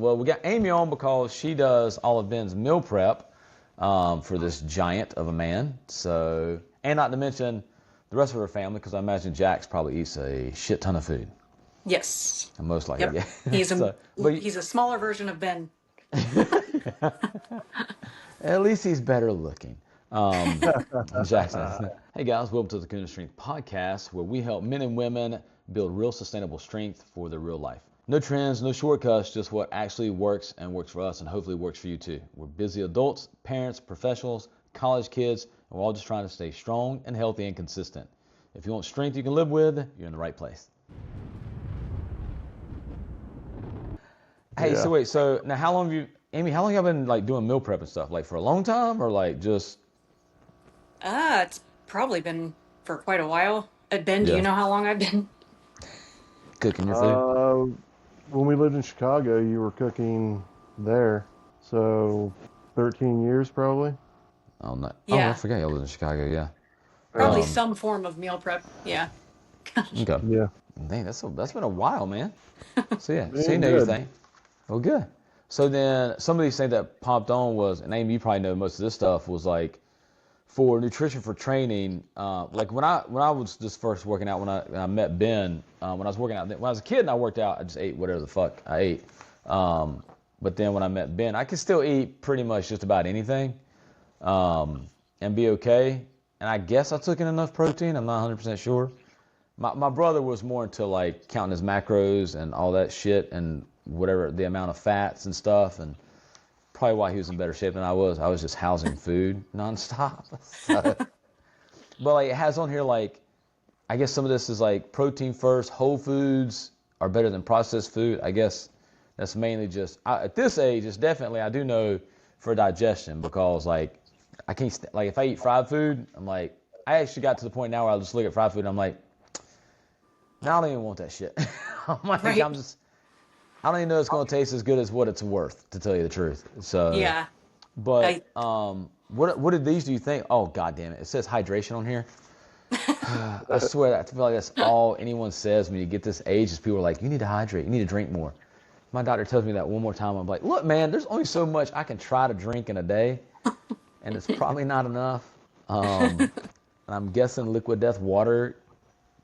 Well, we got Aimee on because she does all of Ben's meal prep for this giant of a man. So, and not to mention the rest of her family, because I imagine Jax probably eats a shit ton of food. Yes. Most likely, yep. yeah. He's a smaller version of Ben. At least he's better looking. Jackson. Hey guys, welcome to the Kahuna Strength Podcast, where we help men and women build real sustainable strength for their real life. No trends, no shortcuts, just what actually works and works for us and hopefully works for you too. We're busy adults, parents, professionals, college kids, and we're all just trying to stay strong and healthy and consistent. If you want strength you can live with, you're in the right place. Hey, so now how long have you, Aimee, how long have you been like doing meal prep and stuff? Like for a long time or like just? It's probably been for quite a while. Ben, do you know how long I've been cooking your food? When we lived in Chicago, you were cooking there. So 13 years probably. Oh, no. Yeah. I forgot you lived in Chicago, yeah. Probably some form of meal prep, yeah. Okay. Yeah. Dang, that's been a while, man. So yeah, Man, so you know your thing. Well, good. So then some of these things that popped on was, and Aimee, you probably know most of this stuff, was like for nutrition for training. Like when I was just first working out, when I met Ben, when I was working out, when I was a kid and I worked out, I just ate whatever the fuck I ate. But then when I met Ben, I could still eat pretty much just about anything and be okay. And I guess I took in enough protein. I'm not 100% sure. My brother was more into like counting his macros and all that shit and whatever the amount of fats and stuff, and probably why he was in better shape than I was. I was just housing food nonstop. So, but like it has on here like, I guess some of this is like protein first, whole foods are better than processed food. I guess that's mainly just, at this age, it's definitely, I do know for digestion because like, I can't, like if I eat fried food, I'm like, I actually got to the point now where I just look at fried food and I'm like, no, I don't even want that shit. I'm like, right. I don't even know it's going to taste as good as what it's worth, to tell you the truth. So yeah. But what did these do you think? Oh, God damn it. It says hydration on here. I swear, I feel like that's all anyone says when you get this age is people are like, you need to hydrate. You need to drink more. My doctor tells me that one more time. I'm like, look, man, there's only so much I can try to drink in a day, and it's probably not enough. And I'm guessing liquid death water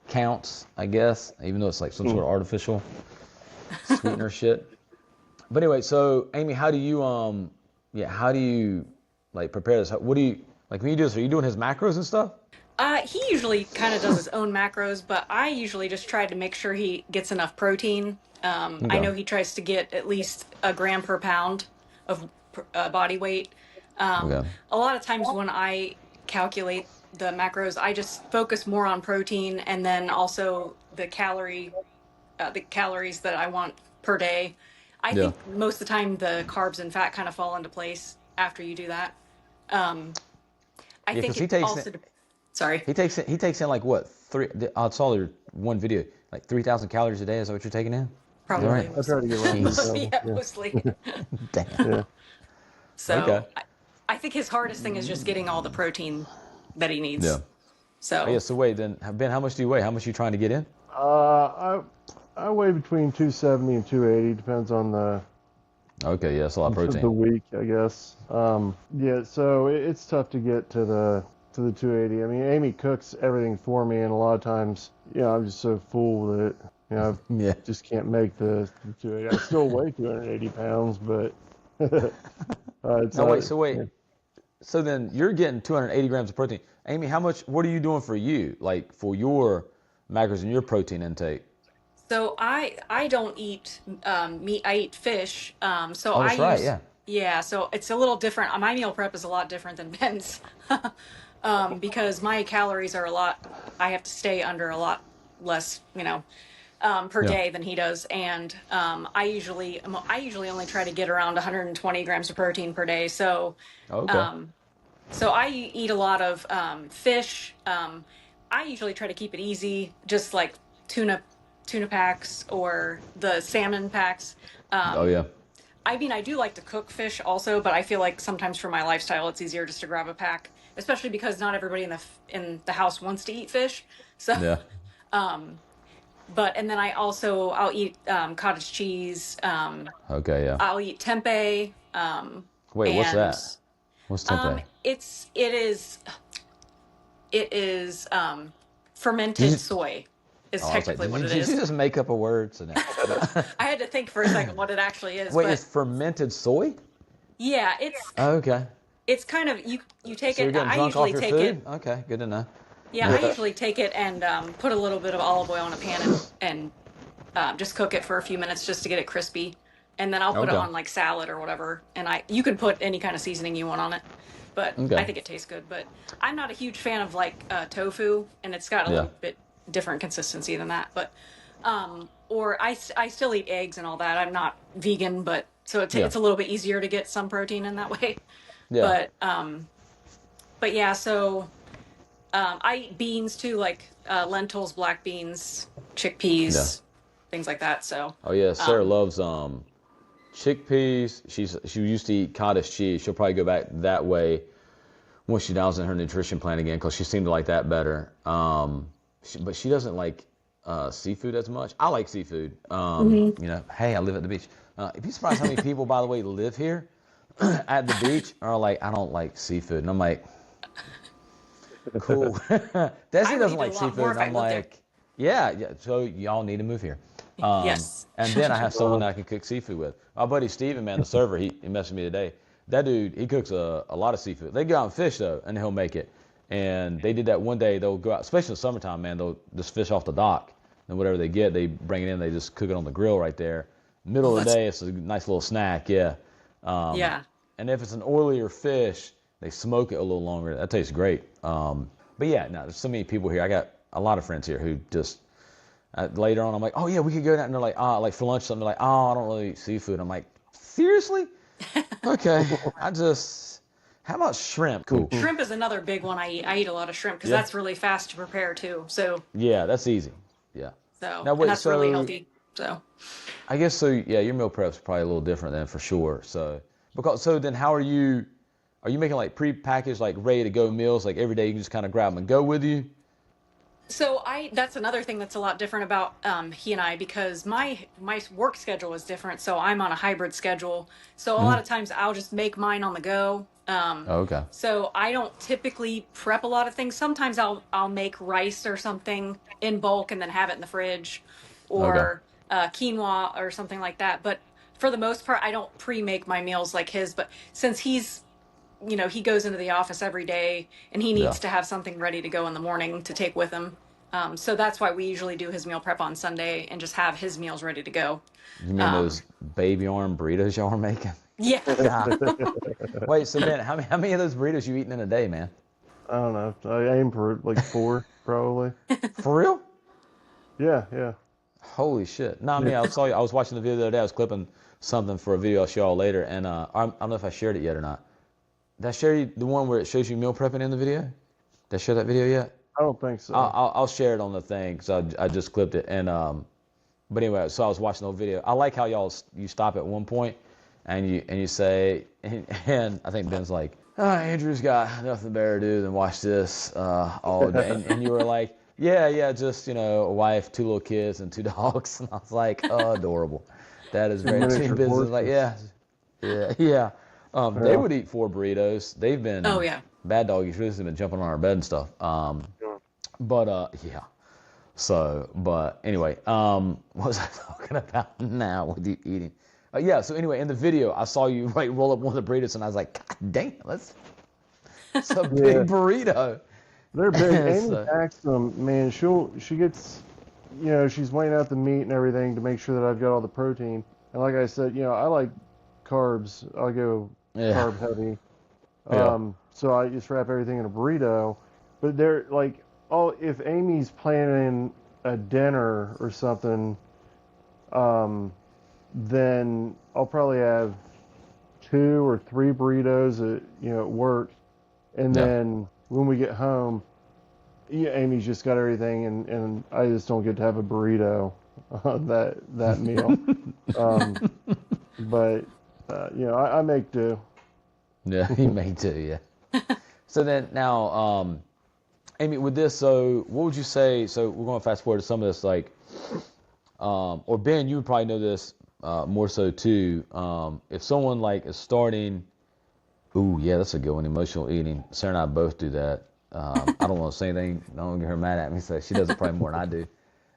counts, I guess, even though it's like some sort of artificial sweetener shit. But anyway, so Aimee, how do you like prepare this? What do you like when you do this? Are you doing his macros and stuff? He usually kind of does his own macros, but I usually just try to make sure he gets enough protein. Okay. I know he tries to get at least a gram per pound of body weight. Okay. A lot of times when I calculate the macros, I just focus more on protein and then also the calories that I want per day. I think most of the time the carbs and fat kind of fall into place after you do that. I think it also sorry. He takes in like what, I saw your one video, like 3,000 calories a day. Is that what you're taking in? Probably. Right? I try to get around mostly. Damn. Yeah. So okay. I think his hardest thing is just getting all the protein that he needs. Yeah. So. So wait, then Ben, how much do you weigh? How much are you trying to get in? I weigh between 270 and 280, depends on the. Okay, yeah, that's a lot of protein. The week, I guess. Yeah, so it's tough to get to the 280. I mean, Aimee cooks everything for me, and a lot of times, I'm just so full that I just can't make the 280. I still weigh 280 pounds, but. So then you're getting 280 grams of protein. Aimee, what are you doing for you, like for your macros and your protein intake? So I don't eat meat. I eat fish. So oh, that's right, yeah. Yeah, so it's a little different. My meal prep is a lot different than Ben's because my calories are I have to stay under a lot less, per day than he does. And I usually only try to get around 120 grams of protein per day. So, so I eat a lot of fish. I usually try to keep it easy, just like tuna packs or the salmon packs. I mean, I do like to cook fish also, but I feel like sometimes for my lifestyle, it's easier just to grab a pack, especially because not everybody in the house wants to eat fish. So, and then I'll eat cottage cheese. Okay, yeah. I'll eat tempeh. Wait, what's And that? What's tempeh? it is Did fermented you, soy is I was like, technically did what you, it did you is. just make up a word? So I had to think for a second what it actually is, Wait, but it's fermented soy? yeah, Okay. it's kind of you take So you're it. getting I drunk off usually your take food? it. Okay, good to know. Yeah, I usually take it and put a little bit of olive oil in a pan and just cook it for a few minutes just to get it crispy, and then I'll put it Okay. on like salad or whatever. And you can put any kind of seasoning you want on it, but I Okay. think it tastes good. But I'm not a huge fan of like tofu, and it's got a Yeah. little bit different consistency than that. But or I still eat eggs and all that. I'm not vegan, but so Yeah. it's a little bit easier to get some protein in that way. Yeah. But yeah, so I eat beans too, like lentils, black beans, Yeah. chickpeas, things like that. So, Oh yeah, Sarah um, loves chickpeas. She used to eat cottage cheese. She'll probably go back that way once she dials in her nutrition plan again because she seemed to like that better. But she doesn't like seafood as much. I like seafood. mhm. Hey, I live at the beach. You'd be surprised how many people, by the way, live here at the beach are like, I don't like seafood, and I'm like, cool. I Desi would doesn't eat it like a lot seafood, more and if I I'm lived there. like, yeah, yeah. So y'all need to move here. Um, Yes. and then I have someone that Well, I can cook seafood with. My buddy Steven, man, the server, he messaged me today. That dude, he cooks a lot of seafood. They go out and fish though, and he'll make it. And they did that one day. They'll go out, especially in the summertime, man. They'll just fish off the dock, and whatever they get, they bring it in. They just cook it on the grill right there. Oh, Middle of the that's day, it's a nice little snack, yeah. Um, yeah. and if it's an oilier fish, they smoke it a little longer. That tastes great. But yeah, no, there's so many people here. I got a lot of friends here who just later on, I'm like, oh yeah, we could go down. And they're like, like for lunch, something. They're like, oh, I don't really eat seafood. I'm like, seriously? Okay. How about shrimp? Cool. Shrimp is another big one I eat. I eat a lot of shrimp because Yeah. that's really fast to prepare too. So, Yeah, that's easy. Yeah. Now and wait, that's really so healthy. So, I guess so. Yeah, your meal prep's probably a little different then for sure. So then how are you? Are you making like pre-packaged, like ready to go meals? Like every day you can just kind of grab them and go with you? that's another thing that's a lot different about he and I because my work schedule is different. So I'm on a hybrid schedule. So a lot of times I'll just make mine on the go. Oh, okay. So I don't typically prep a lot of things. Sometimes I'll make rice or something in bulk and then have it in the fridge, Okay. or quinoa or something like that. But for the most part, I don't pre-make my meals like his. But since he goes into the office every day and he Yeah. needs to have something ready to go in the morning to take with him. So that's why we usually do his meal prep on Sunday and just have his meals ready to go. You mean Um, those baby arm burritos y'all are making? yeah. God. Wait, so man, how many of those burritos you eating in a day, man? I don't know. I aim for like 4, probably. For real? Yeah, yeah. Holy shit. No, I mean, I was watching the video the other day. I was clipping something for a video I'll show y'all later, and I don't know if I shared it yet or not. Did I share you the one where it shows you meal prepping in the video? Did I share that video yet? I don't think so. I'll share it on the thing because I just clipped it. And but anyway, so I was watching the whole video. I like how you stop at one point and you say, and I think Ben's like, oh, Andrew's got nothing better to do than watch this all day. And you were like, yeah, just a wife, 2 little kids, and 2 dogs. And I was like, oh, adorable. That is very Miniature business. Like, portions. yeah. They Yeah. would eat 4 burritos. They've been Oh yeah. bad doggies. Really been jumping on our bed and stuff. But yeah. So, but anyway, what was I talking about now with you eating? Yeah. So anyway, in the video, I saw you like roll up one of the burritos, and I was like, God damn, that's a Yeah. big burrito. They're big. Amy So, packs them, man. She gets, she's weighing out the meat and everything to make sure that I've got all the protein. And like I said, I like carbs. I go yeah. carb heavy. Yeah. So I just wrap everything in a burrito. But they're like, if Amy's planning a dinner or something, then I'll probably have 2 or 3 burritos at work, and Yeah. then when we get home, Amy's just got everything, and I just don't get to have a burrito on that meal. But I make do. Yeah, he may too, yeah. So then now, Aimee, with this, so what would you say? So we're going to fast forward to some of this, like or Ben, you would probably know this more so too. If someone like is starting, ooh, yeah, that's a good one. Emotional eating. Sarah and I both do that. I don't want to say anything. Don't get her mad at me. So she does it probably more than I do.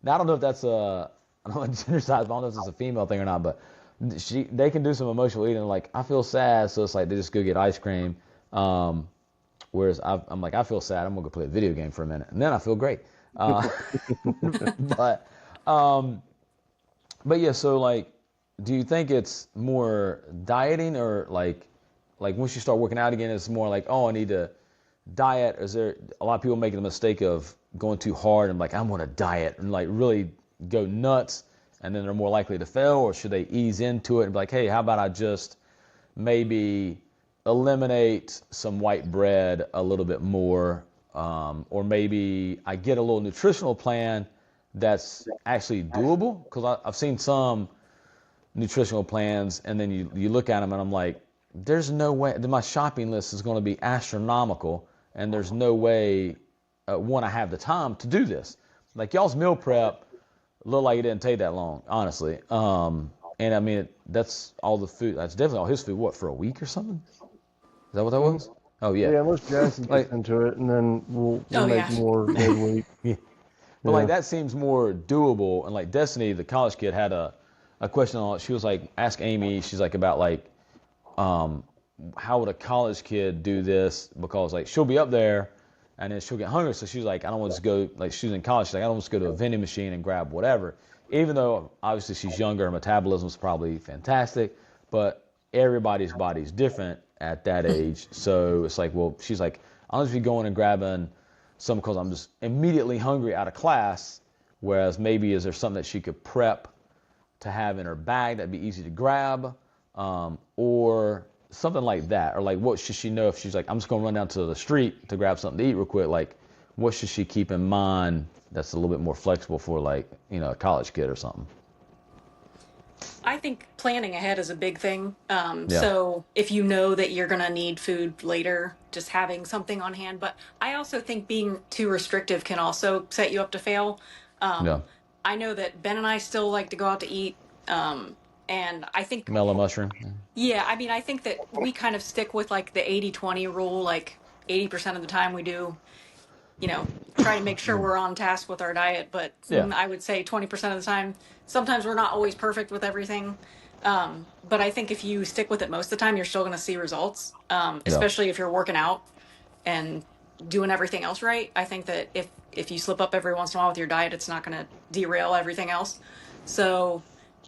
Now I don't know if that's I don't know gender size. I don't know if it's a female thing or not, but they can do some emotional eating. Like I feel sad, so it's like they just go get ice cream. Whereas I'm like, I feel sad. I'm gonna go play a video game for a minute, and then I feel great. But yeah. So like, do you think it's more dieting or like once you start working out again, it's more like, oh, I need to diet? Is there a lot of people making the mistake of going too hard and like, I'm gonna diet and like really go nuts, and then they're more likely to fail? Or should they ease into it and be like, hey, how about I just maybe eliminate some white bread a little bit more, or maybe I get a little nutritional plan that's actually doable? Because I've seen some nutritional plans, and then you look at them and I'm like, there's no way that my shopping list is going to be astronomical, and there's no way one, I have the time to do this. Like y'all's meal prep looked like it didn't take that long, honestly. And I mean, that's all the food. That's definitely all his food. What, for a week or something? Is that what that was? Oh yeah. Yeah, unless Jackson gets into it, and then we'll make more midweek. Yeah. But like that seems more doable. And like Destiny, the college kid, had a question on it. She was like, ask Aimee. She's like, about like, how would a college kid do this? Because like she'll be up there and then she'll get hungry. So she's like, I don't want to just go, like she's in college. She's like, I don't want to go to a vending machine and grab whatever. Even though obviously she's younger, her metabolism is probably fantastic, but everybody's body's different at that age. So it's like, well, she's like, I'll just be going and grabbing some because I'm just immediately hungry out of class. Whereas maybe is there something that she could prep to have in her bag that'd be easy to grab, or something like that? Or like, what should she know if she's like, I'm just gonna run down to the street to grab something to eat real quick? Like, what should she keep in mind that's a little bit more flexible for like, a college kid or something? I think planning ahead is a big thing. So if you know that you're going to need food later, just having something on hand. But I also think being too restrictive can also set you up to fail. I know that Ben and I still like to go out to eat. And I think mellow mushroom. Yeah, I mean, I think that we kind of stick with like the 80-20 rule. Like 80% of the time we do, try to make sure we're on task with our diet. But I would say 20% of the time, sometimes we're not always perfect with everything. But I think if you stick with it most of the time, you're still going to see results, especially if you're working out and doing everything else right. I think that if you slip up every once in a while with your diet, it's not going to derail everything else. So,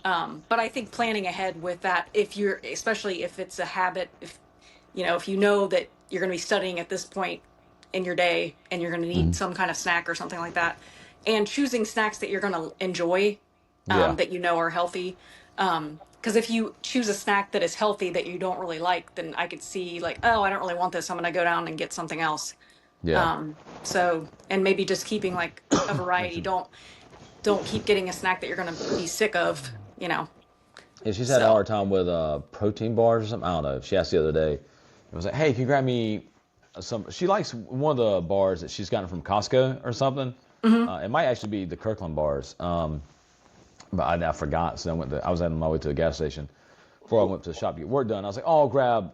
but I think planning ahead with that, especially if it's a habit, if you know that you're going to be studying at this point in your day and you're going to need some kind of snack or something like that, and choosing snacks that you're going to enjoy, that are healthy. Because if you choose a snack that is healthy that you don't really like, then I could see like, oh, I don't really want this, I'm going to go down and get something else. So, and maybe just keeping like a variety. Don't keep getting a snack that you're going to be sick of, Yeah, she's had a hard time with protein bars or something. I don't know. She asked the other day. It was like, hey, can you grab me some? She likes one of the bars that she's gotten from Costco or something. It might actually be the Kirkland bars, but I forgot. So I was on my way to a gas station before I went to the shop to get work done. I was like, oh, I grabbed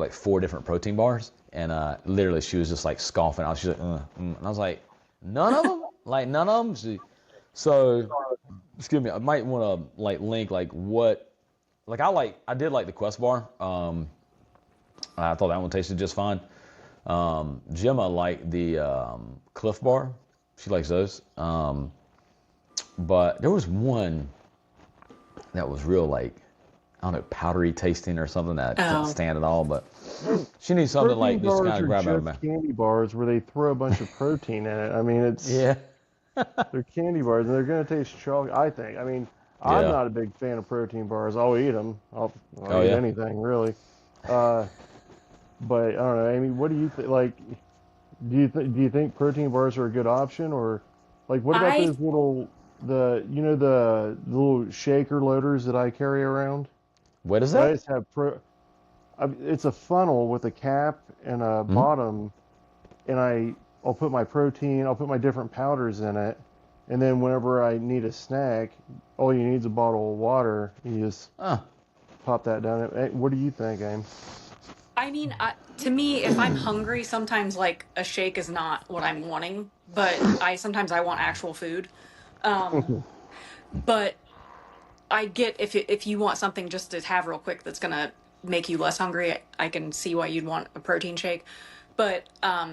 like 4 different protein bars, and literally she was just like scoffing. She's like, and I was like, none of them, like none of them. So, excuse me, I might want to like link like what, like I did like the Quest bar. I thought that one tasted just fine. Gemma liked the Cliff bar. She likes those. But there was one that was real like, I don't know, powdery tasting or something that didn't stand at all. But she needs something like this kind of grab out of my candy bars where they throw a bunch of protein in it. I mean, it's they're candy bars and they're gonna taste chalky, I think. I mean, I'm not a big fan of protein bars. I'll eat them. I'll eat anything really. But I don't know, Aimee. What do you think? Like, do you think protein bars are a good option, or like what about those little the little shaker loaders that I carry around? What is that? I just have it's a funnel with a cap and a bottom, and I'll put my protein, I'll put my different powders in it, And then whenever I need a snack, all you need is a bottle of water. You just pop that down. Hey, what do you think, Aim? I mean, to me, if I'm hungry, sometimes like a shake is not what I'm wanting, but sometimes I want actual food. But I get if you want something just to have real quick that's gonna make you less hungry, I can see why you'd want a protein shake. But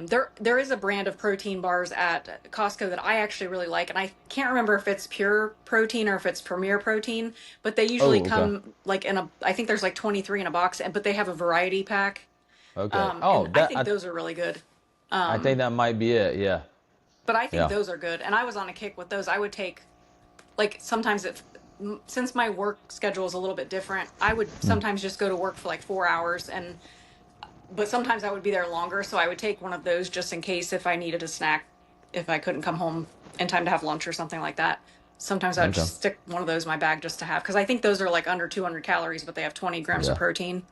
there is a brand of protein bars at Costco that I actually really like, and I can't remember if it's Pure Protein or if it's Premier Protein, but they usually come like I think there's like 23 in a box, but they have a variety pack. Okay. And I think those are really good. I think that might be it. Yeah. But I think those are good, and I was on a kick with those. I would take, like, sometimes since my work schedule is a little bit different, I would sometimes just go to work for like 4 hours, but sometimes I would be there longer, so I would take one of those just in case if I needed a snack, if I couldn't come home in time to have lunch or something like that. Sometimes I would just stick one of those in my bag just to have, because I think those are like under 200 calories, but they have 20 grams of protein.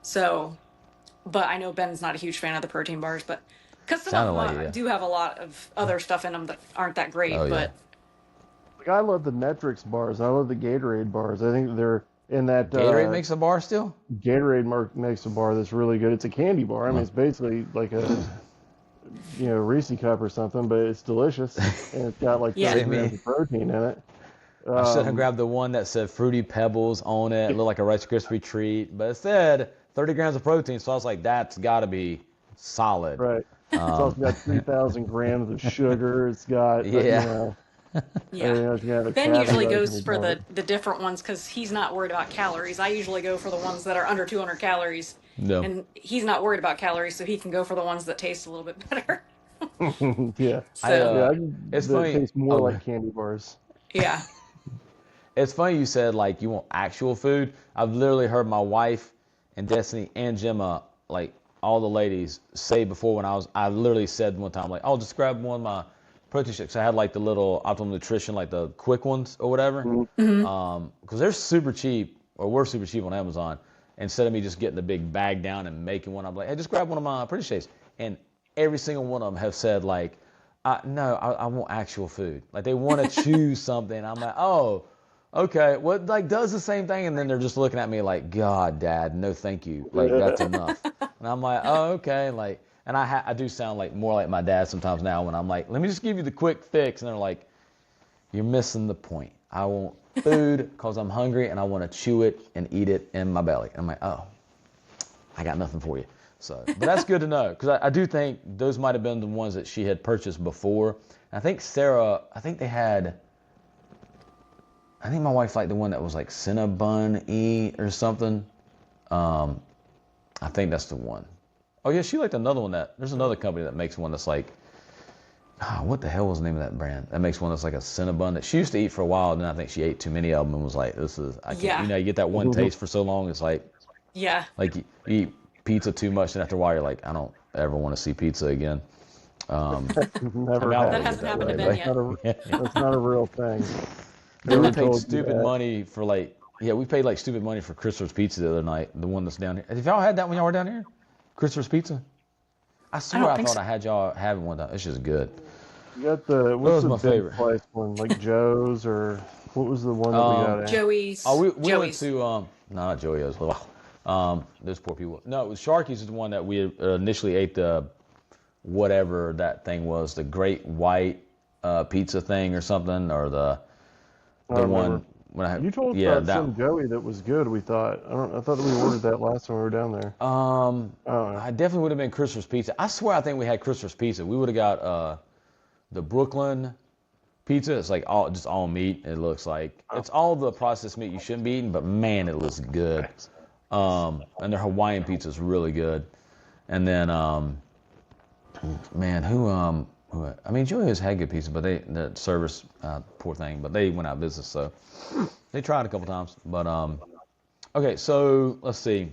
So, but I know Ben's not a huge fan of the protein bars, but because some of them do have a lot of other stuff in them that aren't that great. But like, I love the Netrix bars. I love the Gatorade bars. I think they're in that. Gatorade makes a bar still? Gatorade makes a bar that's really good. It's a candy bar. I mean, it's basically like a Reese cup or something, but it's delicious, and it's got like 30 grams of protein in it. I should have grabbed the one that said Fruity Pebbles on it. It looked like a Rice Krispie treat, but it said 30 grams of protein, so I was like, that's got to be solid. Right. It's also got 3,000 grams of sugar. It's got, Ben usually goes for the different ones because he's not worried about calories. I usually go for the ones that are under 200 calories. No. And he's not worried about calories, so he can go for the ones that taste a little bit better. It's funny. It tastes more like candy bars. Yeah. It's funny you said, like, you want actual food. I've literally heard my wife and Destiny and Gemma, like, all the ladies say before when I literally said one time, like, oh, just grab one of my protein shakes. I had, like, the little Optimal Nutrition, like the quick ones or whatever. Because they're super cheap, or we're super cheap on Amazon. Instead of me just getting the big bag down and making one, I'm like, hey, just grab one of my protein shakes. And every single one of them have said, like, no, I want actual food. Like, they want to choose something. I'm like, oh, okay, what, like, does the same thing, and then they're just looking at me like, God, Dad, no thank you. Like, that's enough. And I'm like, oh, okay. Like, and I do sound like more like my dad sometimes now when I'm like, let me just give you the quick fix. And they're like, you're missing the point. I want food because I'm hungry, and I want to chew it and eat it in my belly. And I'm like, oh, I got nothing for you. So, but that's good to know, because I do think those might have been the ones that she had purchased before. And I think Sarah, I think my wife liked the one that was like Cinnabon-y or something. I think that's the one. Oh yeah, she liked another one there's another company that makes one that's like, what the hell was the name of that brand? That makes one that's like a Cinnabon that she used to eat for a while, and then I think she ate too many of them and was like, I can't, you get that one taste for so long, it's like, like you eat pizza too much, and after a while you're like, I don't ever want to see pizza again. Never that hasn't happened to Ben yet. That's not a real thing. We paid stupid money for we paid like stupid money for Christmas pizza the other night. The one that's down here. Have y'all had that when y'all were down here? Christmas pizza? I swear I thought I had y'all having one. It's just good. You got what's my favorite place one? Like Joe's, or what was the one that we got at? Joey's. Oh, we went to no, not Joey's. Those poor people. No, it was Sharky's is the one that we initially ate, the whatever that thing was, the Great White pizza thing or something, or the one when you told us about some Joey that was good. We thought I thought that we ordered that last time we were down there. I definitely would have been Christmas pizza. I swear I think we had Christmas pizza. We would have got the Brooklyn pizza. It's like all meat. It looks like it's all the processed meat you shouldn't be eating, but man, it looks good. And their Hawaiian pizza is really good. And then man, I mean, Julia's had good pizza, but the service, poor thing, but they went out of business, so they tried a couple times. But okay, so let's see.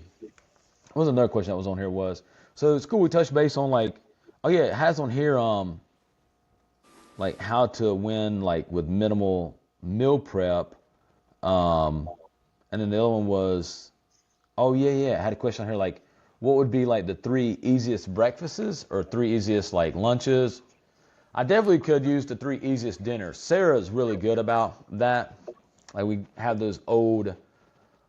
What was another question that was on here so it's cool we touched base on like, oh yeah, it has on here like how to win like with minimal meal prep, and then the other one was, oh yeah, I had a question on here like, what would be like the 3 easiest breakfasts or 3 easiest like lunches? I definitely could use the 3 easiest dinners. Sarah's really good about that. Like we have those old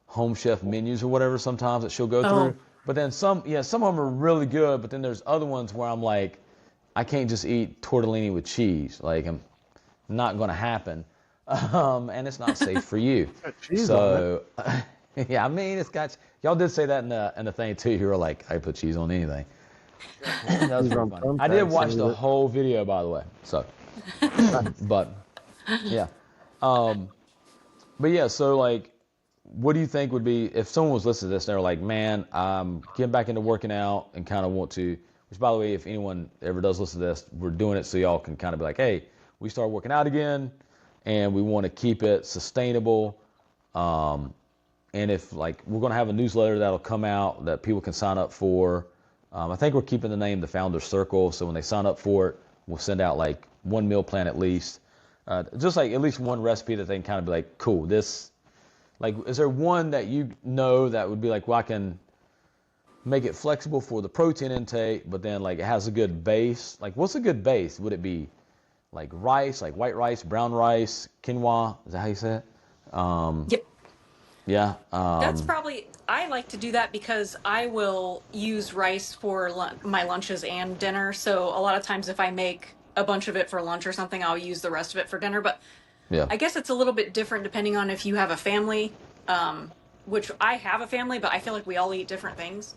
home chef menus or whatever sometimes that she'll go Oh, through. But then some of them are really good. But then there's other ones where I'm like, I can't just eat tortellini with cheese. Like I'm not going to happen. And it's not safe for you. Cheese So, yeah, I mean, y'all did say that in the thing too. You were like, I put cheese on anything. That was pretty funny. I did watch the whole video, by the way. So, but yeah. But yeah, so like, what do you think would be, if someone was listening to this and they're like, man, I'm getting back into working out and kind of want to, which by the way, if anyone ever does listen to this, we're doing it so y'all can kind of be like, hey, we start working out again and we want to keep it sustainable. And if like, we're going to have a newsletter that'll come out that people can sign up for. I think we're keeping the name the Founders Circle. So when they sign up for it, we'll send out like one meal plan at least. Just like at least one recipe that they can kind of be like, cool, this, like, is there one that you know that would be like, well, I can make it flexible for the protein intake, but then like it has a good base? Like, what's a good base? Would it be like rice, like white rice, brown rice, quinoa? Is that how you say it? yep. Yeah. That's probably, I like to do that because I will use rice for my lunches and dinner. So a lot of times if I make a bunch of it for lunch or something, I'll use the rest of it for dinner. But Yeah. I guess it's a little bit different depending on if you have a family, which I have a family, but I feel like we all eat different things.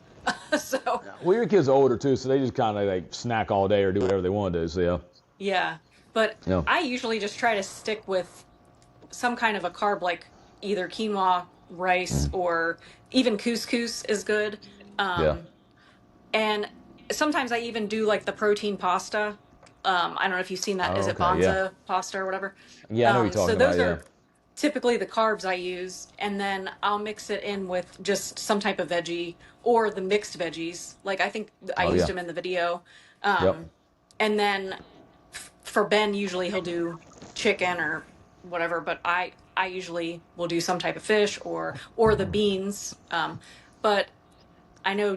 So Well, your kids are older too, so they just kind of like snack all day or do whatever they want to do. So yeah. yeah, but Yeah. I usually just try to stick with some kind of a carb, like either quinoa, rice, or even couscous is good. Yeah. And sometimes I even do like the protein pasta. I don't know if you've seen that. Oh, Is it okay. Yeah. Bonza pasta or whatever? Yeah, I know what you're So talking about. those Yeah. are typically the carbs I use, and then I'll mix it in with just some type of veggie or the mixed veggies. Like I think I Oh, used yeah. them in the video. Yep. And then for Ben, usually he'll do chicken or whatever, but I usually will do some type of fish or the beans. But I know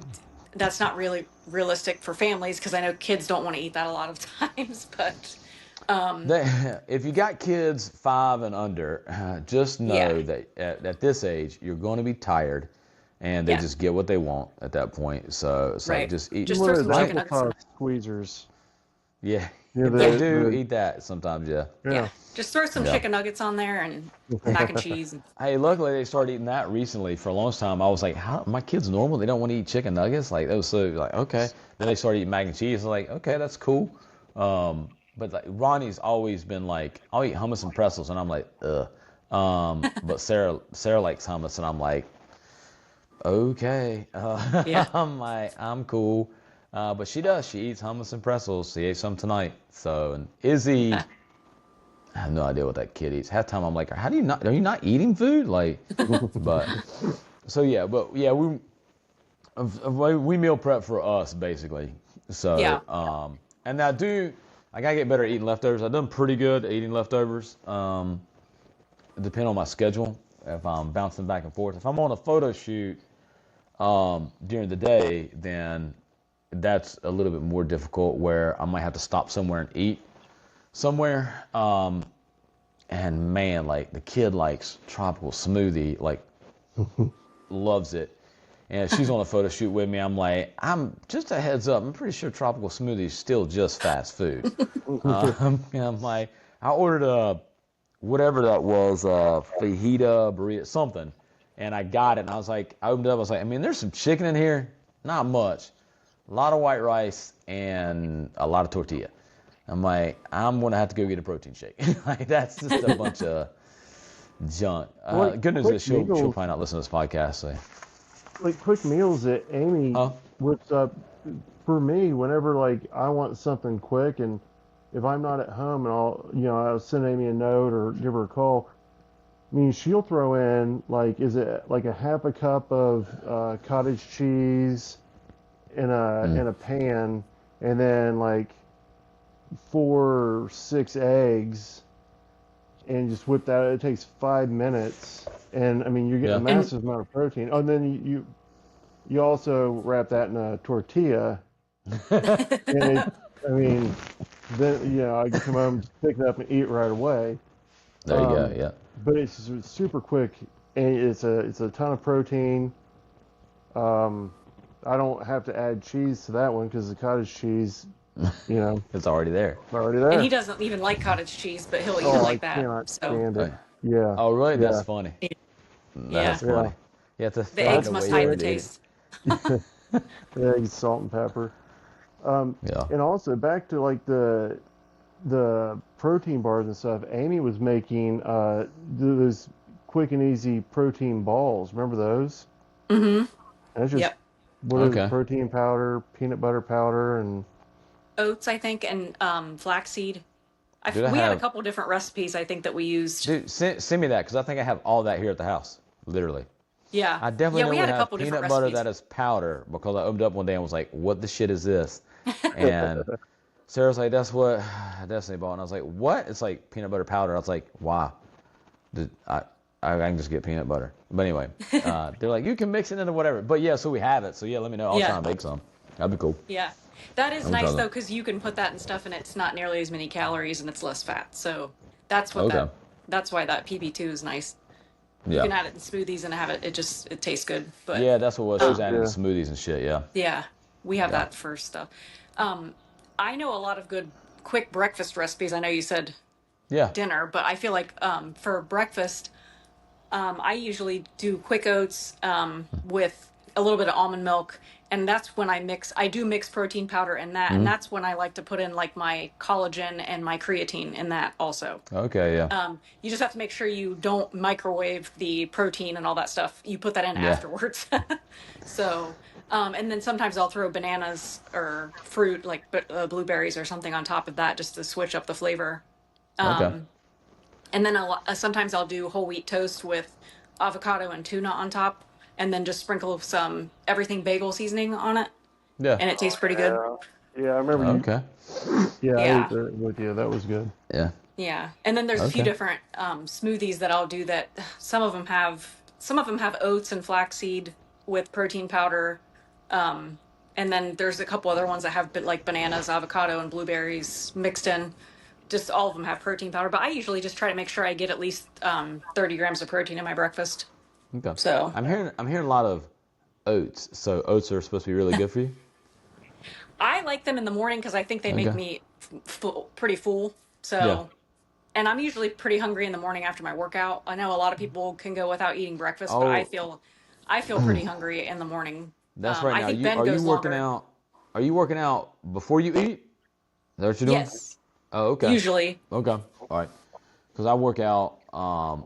that's not really realistic for families because I know kids don't want to eat that a lot of times. But If you got kids 5 and under, just yeah, know that at this age, you're going to be tired and they yeah, just get what they want at that point. So it's like, right. just eat. Just One throw of some those chicken nuggets in applesauce there. squeezers. Yeah. Yeah, They do eat that sometimes. Yeah. Yeah, just throw some Yeah. chicken nuggets on there and mac and cheese. And, Hey, luckily they started eating that recently. For a long time, I was like, "How my kids normal? They don't want to eat chicken nuggets?" Like that was so like okay. Then they started eating mac and cheese. I was like, okay, that's cool. But like Ronnie's always been like, I'll eat hummus and pretzels, and I'm like, ugh. But Sarah likes hummus, and I'm like, okay. yeah, I'm like, I'm cool. But she does. She eats hummus and pretzels. She ate some tonight. So and Izzy. I have no idea what that kid eats. Half the time I'm like, how do you not? Are you not eating food? Like, but so yeah, but yeah, we meal prep for us basically. So yeah. and I gotta get better at eating leftovers. I've done pretty good at eating leftovers. It depends on my schedule. If I'm bouncing back and forth, if I'm on a photo shoot during the day, then that's a little bit more difficult. Where I might have to stop somewhere and eat somewhere. And man, like the kid likes tropical smoothie, like loves it. And if she's on a photo shoot with me, I'm like, I'm just a heads up. I'm pretty sure tropical smoothie is still just fast food. And I'm like, I ordered whatever that was, fajita, burrito, something. And I got it. And I was like, I opened it up. I was like, I mean, there's some chicken in here. Not much. A lot of white rice and a lot of tortilla. I'm like, I'm going to have to go get a protein shake. Like, that's just a bunch of junk. Good news is she'll probably not listen to this podcast. So. Like quick meals that Aimee whips up for me whenever like I want something quick, and if I'm not at home and I'll send Aimee a note or give her a call. I mean, she'll throw in like, is it like a half a cup of cottage cheese in a pan, and then like 4 or 6 eggs, and just whip that. It takes 5 minutes, and I mean you're getting a massive amount of protein. Oh, and then you also wrap that in a tortilla, and I mean, then I can come home, pick it up, and eat right away. There you go. Yeah. But it's just super quick, and it's a ton of protein. Um, I don't have to add cheese to that one because the cottage cheese, It's already there. already And he there. doesn't even like cottage cheese, but he'll eat it Oh, I like that. cannot So stand it. Oh, Yeah, oh, really? That's yeah, funny. yeah, That's yeah. funny. You have to the find eggs a must way hide for the him to eat it. taste. Eggs, salt, and pepper. Yeah. And also back to like the protein bars and stuff. Aimee was making those quick and easy protein balls. Remember those? Mm-hmm. And it's just Yep. what is it? Okay. Protein powder, peanut butter powder, and Oats, I think, and flaxseed. Dude, I We had a have. couple different recipes, I think, that we used. Dude, send me that because I think I have all that here at the house. Literally. Yeah. I definitely Yeah, know we we had a have couple different peanut butter recipes. that is powder because I opened up one day and was like, "What the shit is this?" And Sarah's like, "That's what Destiny bought." And I was like, "What?" It's like peanut butter powder. I was like, "Why?" Did I can just get peanut butter. But anyway, they're like, "You can mix it into whatever." But yeah, so we have it. So yeah, let me know. I'll try Yeah. and make some. That'd be cool. Yeah. That is I'm gonna try nice that. though, because you can put that in stuff and it's not nearly as many calories and it's less fat. So that's what Okay. that's why that PB2 is nice. You Yeah. can add it in smoothies and have it tastes good. But Yeah, that's what it was. She was um adding yeah, smoothies and shit. Yeah. yeah, we have Yeah. that for stuff. Um I know a lot of good quick breakfast recipes. I know you said Yeah. dinner, but I feel like for breakfast, I usually do quick oats with a little bit of almond milk, and that's when I do mix protein powder in that, and Mm-hmm. that's when I like to put in like my collagen and my creatine in that also. Okay. Yeah. You just have to make sure you don't microwave the protein and all that stuff. You put that in Yeah. afterwards. So, and then sometimes I'll throw bananas or fruit like blueberries or something on top of that just to switch up the flavor. Okay. And then sometimes I'll do whole wheat toast with avocado and tuna on top, and then just sprinkle some everything bagel seasoning on it, Yeah. and it tastes pretty good. yeah, yeah. I remember you. Okay. Yeah, I ate Yeah, that with you. That was good. Yeah. yeah. And then there's a few Okay. different smoothies that I'll do that some of them have oats and flaxseed with protein powder. And then there's a couple other ones that have like bananas, avocado, and blueberries mixed in. Just all of them have protein powder, but I usually just try to make sure I get at least 30 grams of protein in my breakfast. Okay. So I'm hearing a lot of oats. So oats are supposed to be really good for you. I like them in the morning because I think they make Okay. me pretty full. Yeah. So, and I'm usually pretty hungry in the morning after my workout. I know a lot of people can go without eating breakfast, but I Oh, feel I feel pretty hungry in the morning. that's right. I Now think you Ben are you goes working longer. out? Are you working out before you eat? Is that what you're doing? Yes, Oh, okay. usually. Okay. All right. Because I work out.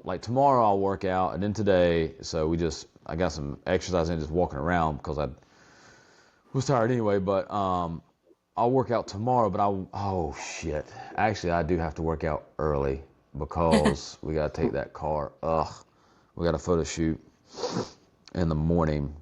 Like tomorrow I'll work out, and then today, so I got some exercise in just walking around because I was tired anyway. But I'll work out tomorrow. But oh shit. Actually, I do have to work out early because we gotta take that car. Ugh. We got a photo shoot in the morning.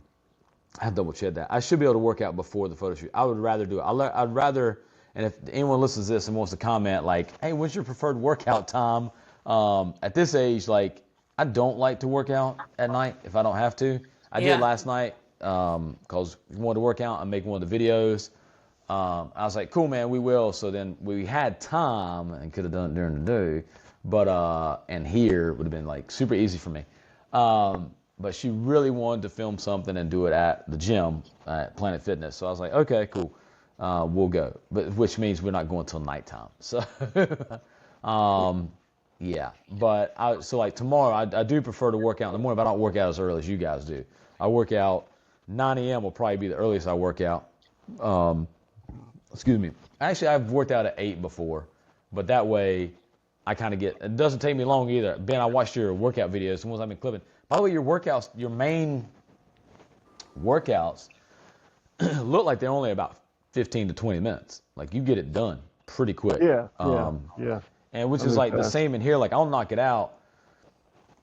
I have double checked that. I should be able to work out before the photo shoot. I would rather do it. I'd rather, and if anyone listens to this and wants to comment, like, hey, what's your preferred workout time? At this age, like, I don't like to work out at night if I don't have to. I did Yeah. last night because we wanted to work out and make one of the videos. I was like, cool, man, we will. So then we had time and could have done it during the day, but and here would have been like super easy for me. But she really wanted to film something and do it at the gym at Planet Fitness. So I was like, okay, cool, we'll go. But which means we're not going till nighttime. So yeah. But so like tomorrow, I do prefer to work out in the morning, but I don't work out as early as you guys do. I work out 9 a.m. will probably be the earliest I work out. Excuse me. Actually, I've worked out at 8 before, but that way I kind of it doesn't take me long either. Ben, I watched your workout videos, the ones I've been clipping. By the way, your workouts, your main workouts look like they're only about 15 to 20 minutes. Like you get it done pretty quick. Yeah, yeah, yeah. And which I is move like the fast. same in here. Like I'll knock it out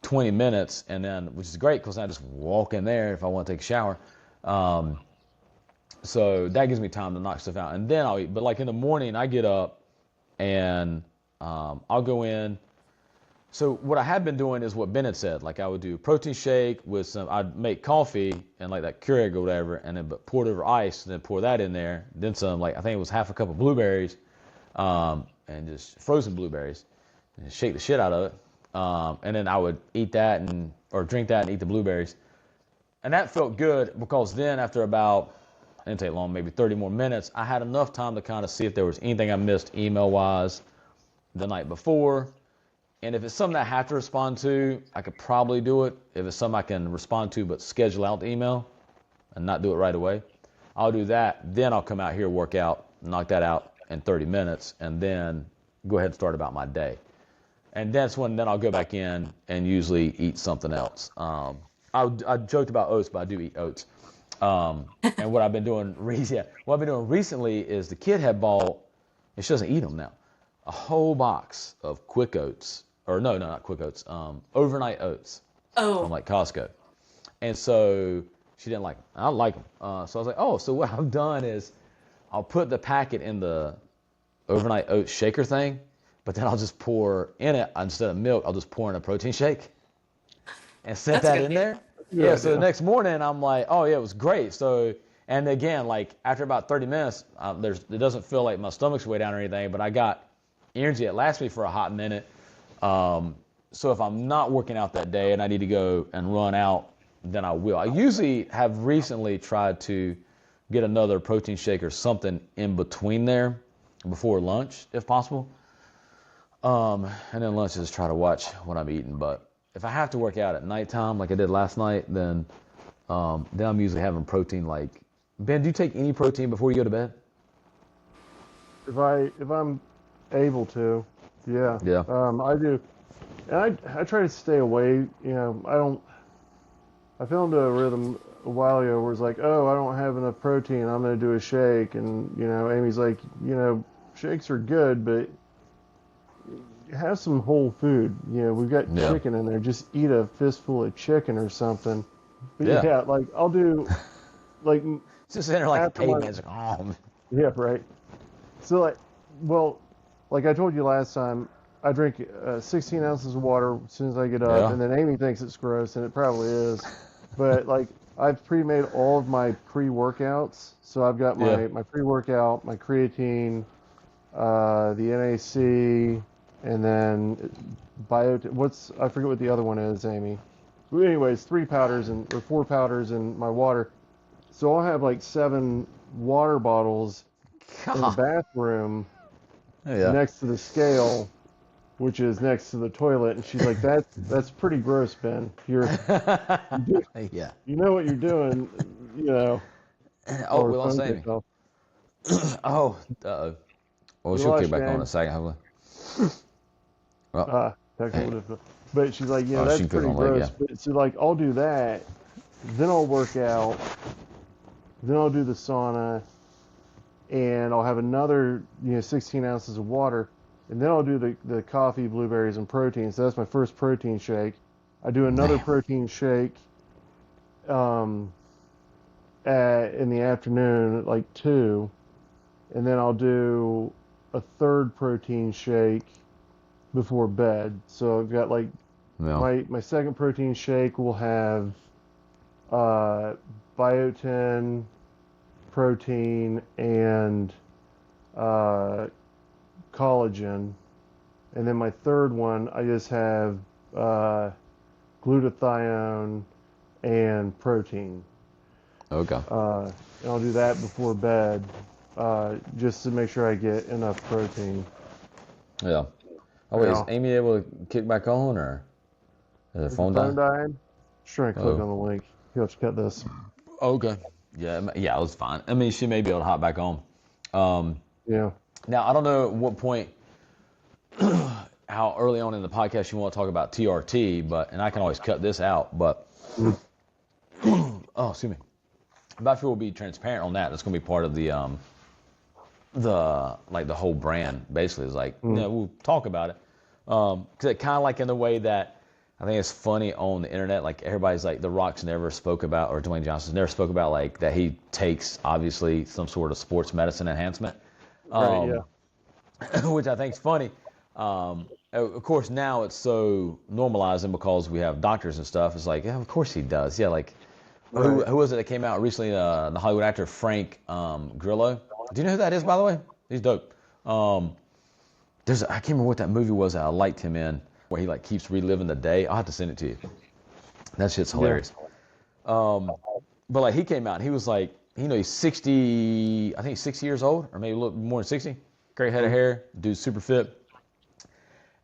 20 minutes and then, which is great because I just walk in there if I want to take a shower. So that gives me time to knock stuff out, and then I'll eat. But like in the morning, I get up and I'll go in. So what I had been doing is what Ben had said. Like I would do protein shake with I'd make coffee and like that Keurig or whatever, and then pour it over ice, and then pour that in there. Then some, like I think it was half a cup of blueberries, and just frozen blueberries, and shake the shit out of it. And then I would eat that or drink that and eat the blueberries. And that felt good because then after about, it didn't take long, maybe 30 more minutes, I had enough time to kind of see if there was anything I missed email-wise the night before. And if it's something I have to respond to, I could probably do it. If it's something I can respond to but schedule out the email and not do it right away, I'll do that. Then I'll come out here, work out, knock that out in 30 minutes, and then go ahead and start about my day. And that's when then I'll go back in and usually eat something else. I joked about oats, but I do eat oats. And what I've been doing recently is the kid had bought, and she doesn't eat them now, a whole box of quick oats. Or no, not quick oats. Overnight oats from like Costco. And so she didn't like them. I don't like them. So I was like, oh, so what I've done is I'll put the packet in the overnight oats shaker thing, but then I'll just pour in it, instead of milk, I'll just pour in a protein shake and set that in there. Yeah, so the next morning I'm like, oh yeah, it was great. So, and again, like after about 30 minutes, it doesn't feel like my stomach's way down or anything, but I got energy that lasts me for a hot minute. So if I'm not working out that day and I need to go and run out, then I will. I usually have recently tried to get another protein shake or something in between there before lunch, if possible. And then lunch is try to watch what I'm eating. But if I have to work out at nighttime, like I did last night, then I'm usually having protein. Like, Ben, do you take any protein before you go to bed? If I'm able to, yeah. I do, and I try to stay away. I fell into a rhythm a while ago where it's like, oh, I don't have enough protein, I'm going to do a shake, and Amy's like, shakes are good, but have some whole food. We've got chicken in there. Just eat a fistful of chicken or something. But like I'll do, like just in there like a pavement. It's like, oh. Yeah, right. So like I told you last time, I drink 16 ounces of water as soon as I get up, and then Aimee thinks it's gross, and it probably is. But like I've pre-made all of my pre-workouts, so I've got my pre-workout, my creatine, the NAC, and then I forget what the other one is, Aimee. But anyways, 4 powders in my water. So I'll have like 7 water bottles in the bathroom next to the scale, which is next to the toilet. And she's like, that's pretty gross, Ben. You know what you're doing, Oh, we lost Aimee. Oh, well, she'll kick back on in a second, hopefully. Technical difficulty. But she's like, that's pretty gross. But so like, I'll do that, then I'll work out, then I'll do the sauna, and I'll have another 16 ounces of water, and then I'll do the coffee, blueberries, and protein. So that's my first protein shake. I do another protein shake in the afternoon at like 2, and then I'll do a third protein shake before bed. So I've got like my second protein shake will have biotin, protein, and collagen, and then my third one I just have glutathione and protein. Okay. And I'll do that before bed, just to make sure I get enough protein. Yeah. Oh wait, is Aimee able to kick back on, or is her phone dying? Just trying to click on the link. You'll have to cut this. Okay. Yeah, it was fine. I mean, she may be able to hop back on. Yeah. Now, I don't know at what point, how early on in the podcast you want to talk about TRT, and I can always cut this out, but, excuse me. But I feel we'll be transparent on that. That's going to be part of the whole brand, basically. Is like, we'll talk about it. Because it kind of like in the way that, I think it's funny on the internet, like everybody's like, The Rock's never spoke about, or Dwayne Johnson's never spoke about, like, that he takes, obviously, some sort of sports medicine enhancement. Right, which I think is funny. of course, now it's so normalized, and because we have doctors and stuff, it's like, yeah, of course he does. Yeah, like, who was it that came out recently? The Hollywood actor Frank Grillo. Do you know who that is, by the way? He's dope. I can't remember what that movie was that I liked him in, where he like keeps reliving the day. I'll have to send it to you. That shit's hilarious. Yeah. But like he came out, and he was like, he's 60, I think he's 60 years old, or maybe a little more than 60. Great head of hair, dude's super fit.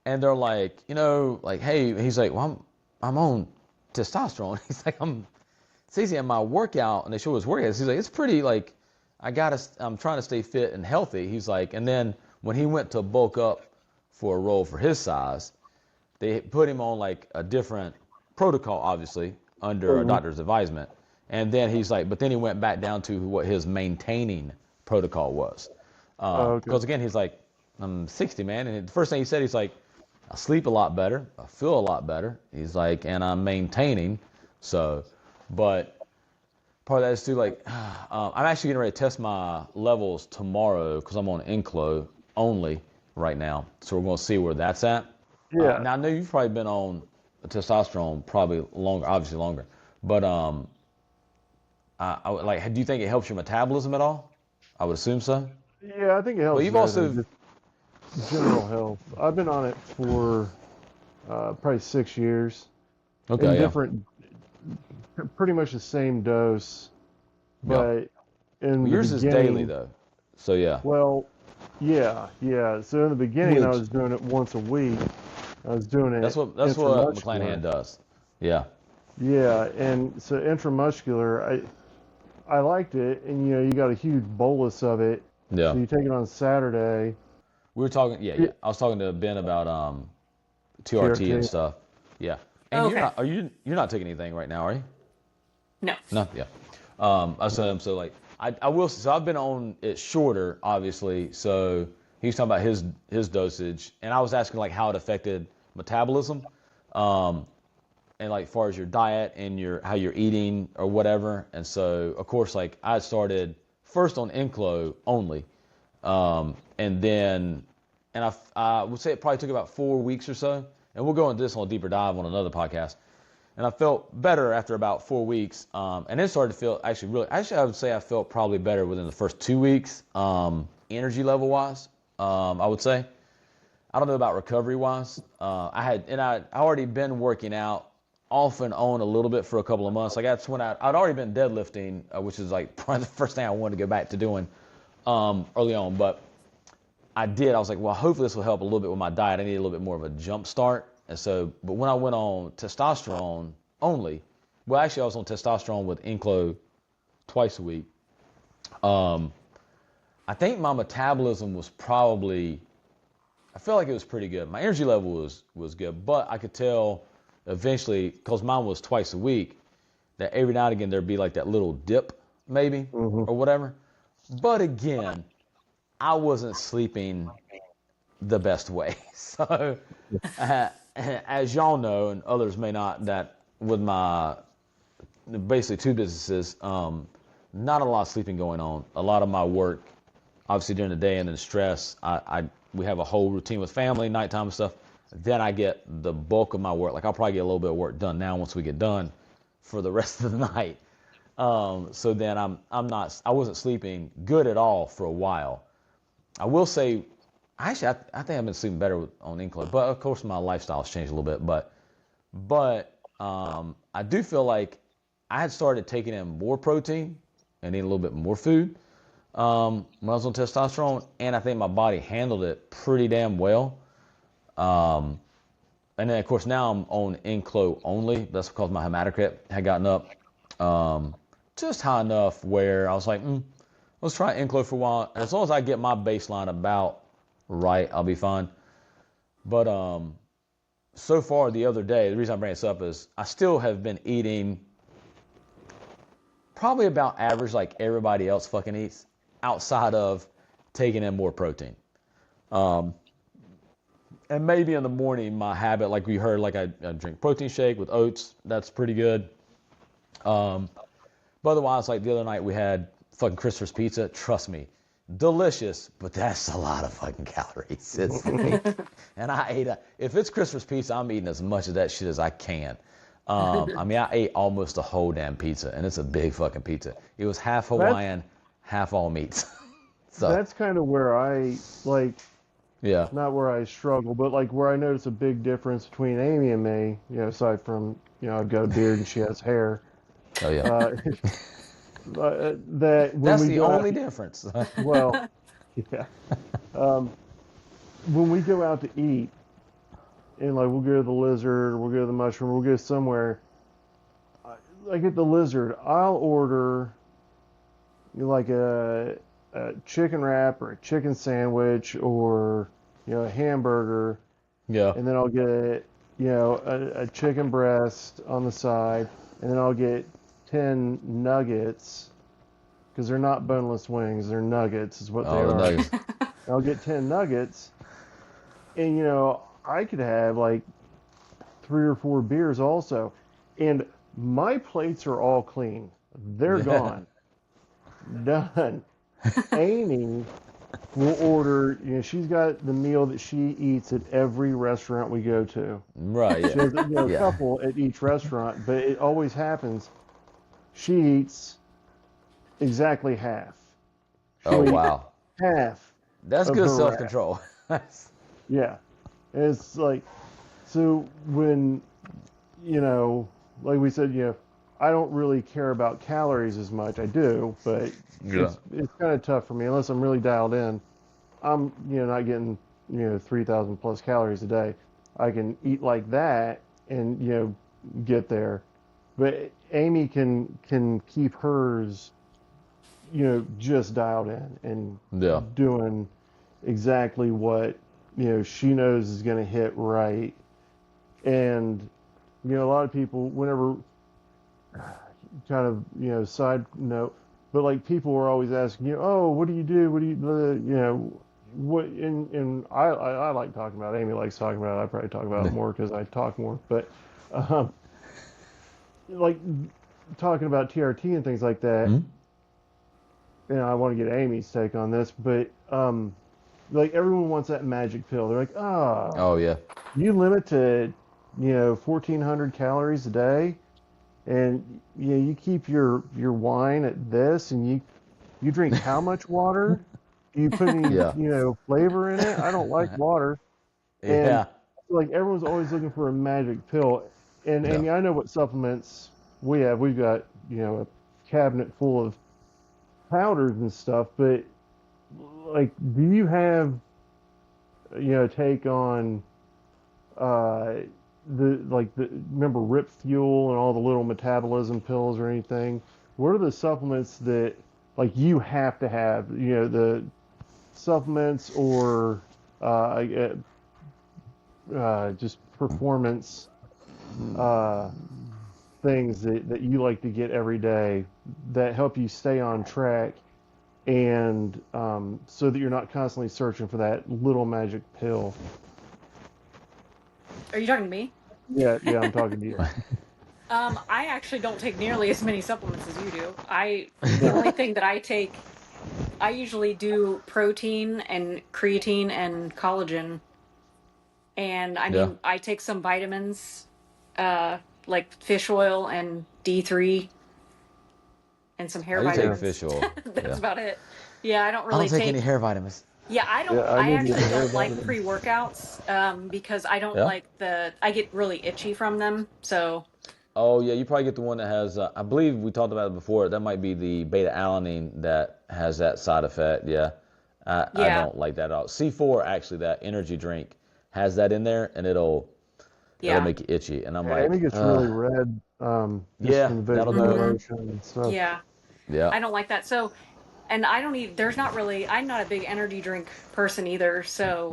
And they're like, like, hey, he's like, well, I'm on testosterone. He's like, it's easy in my workout, and they show his workouts. He's like, it's pretty, like, I'm trying to stay fit and healthy. He's like, and then when he went to bulk up for a role for his size, they put him on like a different protocol, obviously, under a doctor's advisement. And then he's like, but then he went back down to what his maintaining protocol was. Because again, he's like, I'm 60, man. And the first thing he said, he's like, I sleep a lot better. I feel a lot better. He's like, and I'm maintaining. So, but part of that is too, like, I'm actually getting ready to test my levels tomorrow because I'm on Inclo only right now. So we're going to see where that's at. Yeah. Now I know you've probably been on testosterone probably longer, obviously longer. But do you think it helps your metabolism at all? I would assume so. Yeah, I think it helps. Well, you've also general health. I've been on it for probably 6 years. Okay. Different, pretty much the same dose, but yours is daily though. So yeah. Well, yeah. So in the beginning, I was doing it once a week. I was doing it. That's what McClanahan does. Yeah. Yeah, and so intramuscular, I liked it, and you got a huge bolus of it. Yeah. So you take it on Saturday. We were talking. Yeah. I was talking to Ben about TRT and stuff. Yeah. And you're not taking anything right now, are you? No. No. Yeah. I was telling him, so like I will. So I've been on it shorter, obviously. So he was talking about his dosage, and I was asking like how it affected metabolism, and like far as your diet and how you're eating or whatever. And so of course, like I started first on Inclo only, and I would say it probably took about 4 weeks or so. And we'll go into this on a deeper dive on another podcast. And I felt better after about 4 weeks, and then started to feel I would say I felt probably better within the first 2 weeks, energy level wise. I would say. I don't know about recovery wise. I already been working out off and on a little bit for a couple of months. Like that's when I'd already been deadlifting, which is like probably the first thing I wanted to go back to doing early on. But I was like, well, hopefully this will help a little bit with my diet. I need a little bit more of a jump start. And so, but when I went on testosterone only, well, actually I was on testosterone with Inclo twice a week. I think my metabolism was I felt like it was pretty good. My energy level was good, but I could tell eventually, because mine was twice a week, that every now and again there'd be like that little dip maybe or whatever. But again, I wasn't sleeping the best way. So as y'all know, and others may not, that with my basically two businesses, not a lot of sleeping going on. A lot of my work, obviously during the day, and then stress. We have a whole routine with family, nighttime and stuff. Then I get the bulk of my work. Like I'll probably get a little bit of work done now once we get done for the rest of the night. So then I wasn't sleeping good at all for a while. I will say, actually, I think I've been sleeping better on Inclo, but of course my lifestyle's changed a little bit. But I do feel like I had started taking in more protein and eating a little bit more food when I was on testosterone, and I think my body handled it pretty damn well. And then of course now I'm on Inclo only. That's because my hematocrit had gotten up just high enough where I was like, let's try Inclo for a while. And as long as I get my baseline about right, I'll be fine. But so far the other day, the reason I bring this up is I still have been eating probably about average like everybody else fucking eats, outside of taking in more protein. And maybe in the morning, my habit, like we heard, like I drink protein shake with oats. That's pretty good. But otherwise, like the other night we had fucking Christopher's pizza. Trust me, delicious, but that's a lot of fucking calories. It's like, and I ate if it's Christmas pizza, I'm eating as much of that shit as I can. I mean, I ate almost a whole damn pizza, and it's a big fucking pizza. It was half Hawaiian, half all meats. So that's kind of where I like. yeah, Not where I struggle, but like where I notice a big difference between Aimee and me. You know, aside from I've got a beard and she has hair. oh yeah, That when that's we the go only out, difference. well, yeah. When we go out to eat, and like we'll go to the Lizard, we'll go to the Mushroom, we'll go somewhere. Like at the Lizard, I'll order like a chicken wrap or a chicken sandwich or a hamburger, Yeah, and then I'll get a chicken breast on the side, and then I'll get 10 nuggets because they're not boneless wings, they're nuggets is what they the are. nuggets. I'll get 10 nuggets, and I could have like 3 or 4 beers also, and my plates are all clean. They're gone. Done. Aimee will order, she's got the meal that she eats at every restaurant we go to. Right. She Yeah. has a couple at each restaurant, but it always happens. She eats exactly half. Oh She'll eat wow, half. that's of good her wrap. self-control. Yeah. And it's like, so when, like we said, I don't really care about calories as much. I do, but it's kind of tough for me unless I'm really dialed in. I'm, not getting, 3,000 plus calories a day. I can eat like that and, get there. But Aimee can keep hers, just dialed in and doing exactly what, she knows is going to hit right. And, a lot of people, whenever, kind of, side note, but like people were always asking, oh, what do you do? What do you, what, and I like talking about it. Aimee likes talking about it. I probably talk about it more because I talk more, but, like talking about TRT and things like that. Mm-hmm. I want to get Aimee's take on this, but, like everyone wants that magic pill. They're like, oh yeah, you limit to, 1,400 calories a day, and you keep your wine at this, and you drink how much water? Do you put any flavor in it? I don't like water. And yeah. like everyone's always looking for a magic pill. And Aimee, I know what supplements we have. We've got a cabinet full of powders and stuff, but like, do you have a take on remember Rip Fuel and all the little metabolism pills or anything? What are the supplements that like you have to have? The supplements or just performance things that you like to get every day that help you stay on track, and so that you're not constantly searching for that little magic pill. Are you talking to me? Yeah, I'm talking to you. I actually don't take nearly as many supplements as you do. The only thing that I take, I usually do protein and creatine and collagen. And I mean, I take some vitamins, like fish oil and D3 and some hair vitamins. Take fish oil. That's about it. Yeah, I don't really take any hair vitamins. Yeah, I don't. I actually don't like pre-workouts because I don't like I get really itchy from them. So. Oh yeah, you probably get the one that has. I believe we talked about it before. That might be the beta-alanine that has that side effect. Yeah. I don't like that at all. C4 actually, that energy drink has that in there, and it'll make you itchy. And I'm like, I think it's really red. That'll do it. And stuff. Yeah. I don't like that. So. And I don't even, I'm not a big energy drink person either, so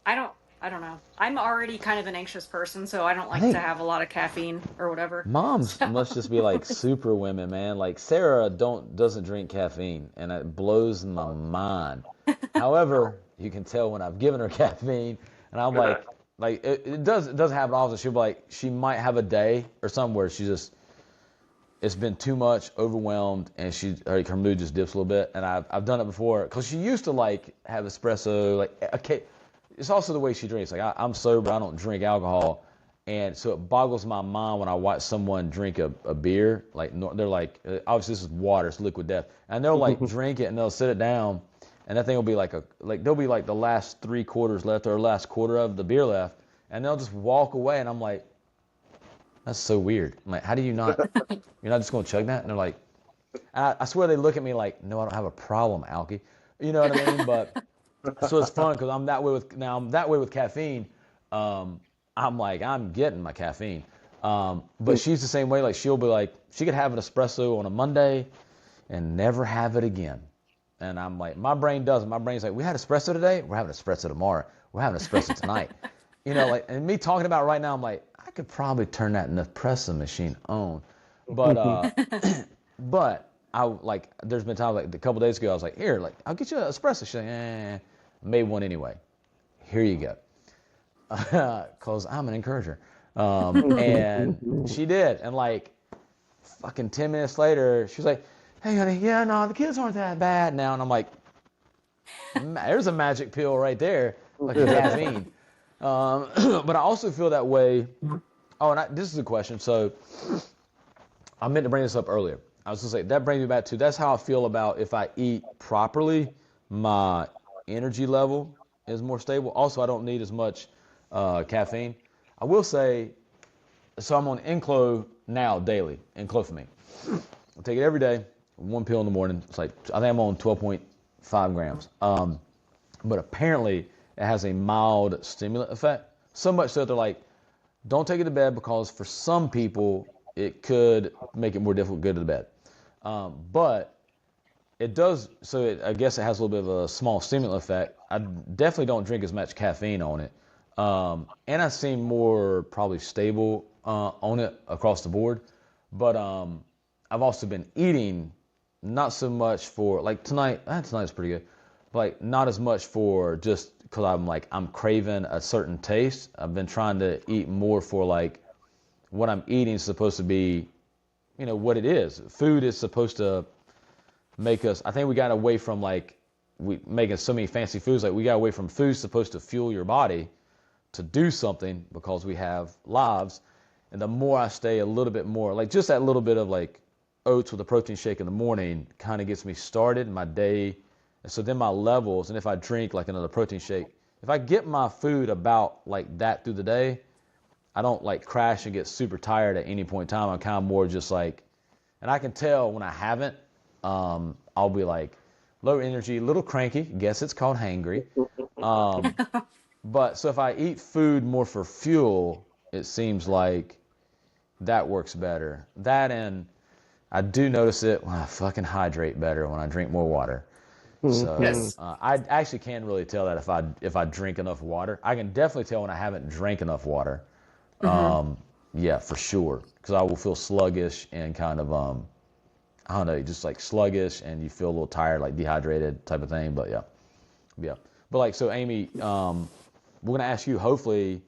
I don't know. I'm already kind of an anxious person, so I don't like to have a lot of caffeine or whatever. Moms must just be like super women, man. Like Sarah doesn't drink caffeine, and it blows my mind. However, you can tell when I've given her caffeine, and I'm like it doesn't happen often. She'll be like, she might have a day or something where she just, it's been too much, overwhelmed, and her mood just dips a little bit. And I've done it before because she used to like have espresso. Like, okay, it's also the way she drinks. Like I'm sober, I don't drink alcohol, and so it boggles my mind when I watch someone drink a beer. Like they're like, obviously this is water, it's liquid death, and they'll like drink it and they'll sit it down, and that thing will be like there'll be like the last 3/4 left or last quarter of the beer left, and they'll just walk away, and I'm like, that's so weird. I'm like, how do you not? You're not just gonna chug that? And they're like, I swear they look at me like, no, I don't have a problem, Alki. You know what I mean? But so it's fun because I'm that way with caffeine. I'm like, I'm getting my caffeine. But she's the same way. Like she'll be like, she could have an espresso on a Monday and never have it again. And I'm like, my brain doesn't. My brain's like, we had espresso today. We're having espresso tomorrow. We're having espresso tonight. You know, like, and me talking about it right now, I'm like, I could probably turn that Nespresso machine on. But but I like, there's been times like a couple days ago, I was like, here, like, I'll get you an espresso. She's like, made one anyway. Here you go. Cause I'm an encourager. And she did. And like fucking 10 minutes later, she was like, hey honey, yeah, no, the kids aren't that bad now. And I'm like, there's a magic pill right there, like caffeine. But I also feel that way. Oh, and this is a question. So I meant to bring this up earlier. I was gonna say, that brings me back to, that's how I feel about if I eat properly, my energy level is more stable. Also, I don't need as much caffeine. I will say, so I'm on Enclo now daily, enclofamine. I take it every day, 1 pill in the morning. It's like, I think I'm on 12.5 grams. But apparently it has a mild stimulant effect. So much so they're like, don't take it to bed because for some people it could make it more difficult to go to the bed. But it does, so I guess it has a little bit of a small stimulant effect. I definitely don't drink as much caffeine on it. And I seem more probably stable on it across the board. But I've also been eating not so much for, like tonight's pretty good. But like not as much for just because I'm craving a certain taste. I've been trying to eat more for like what I'm eating is supposed to be, you know, what it is. Food is supposed to make us, I think we got away from like we making so many fancy foods. Like we got away from food supposed to fuel your body to do something because we have lives. And the more I stay a little bit more, like just that little bit of like oats with a protein shake in the morning kind of gets me started in my day. And so then my levels, and if I drink like another protein shake, if I get my food about like that through the day, I don't like crash and get super tired at any point in time. I'm kind of more just like, and I can tell when I haven't, I'll be like low energy, a little cranky. Guess it's called hangry. But so if I eat food more for fuel, it seems like that works better. That, and I do notice it when I fucking hydrate better when I drink more water. So Yes. I actually can really tell that if I drink enough water. I can definitely tell when I haven't drank enough water. Yeah, for sure. Because I will feel sluggish and kind of I don't know, just like sluggish, and you feel a little tired, like dehydrated type of thing. But yeah. But like, so Aimee, we're gonna ask you. Hopefully,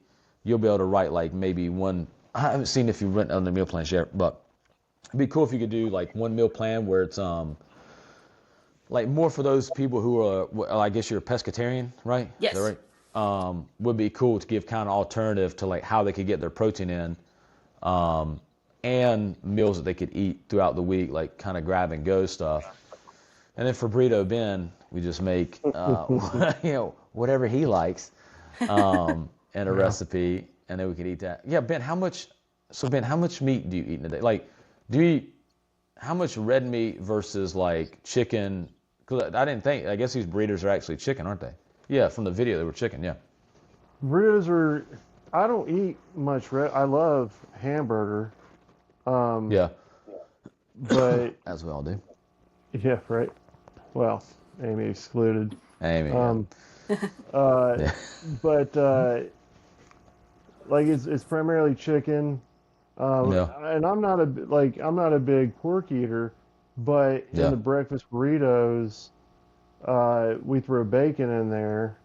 you'll be able to write like maybe one. I haven't seen if you've written on the meal plan yet, but it'd be cool if you could do like one meal plan where it's like more for those people who are, I guess you're a pescatarian, right? Yes. Is that right? Would be cool to give kind of alternative to like how they could get their protein in, and meals that they could eat throughout the week, like kind of grab and go stuff. And then for Burrito Ben, we just make whatever he likes, and a recipe, and then we could eat that. Yeah, Ben, how much meat do you eat in a day? Like, do you eat how much red meat versus like chicken? Because I guess these burritos are actually chicken, aren't they? Yeah, from the video they were chicken. Yeah. Burritos are. I don't eat much red. I love hamburger. Yeah. But as we all do. Yeah, right. Well, Aimee excluded. Aimee. Yeah. But like it's primarily chicken. And I'm not a big pork eater, but in the breakfast burritos, we throw bacon in there.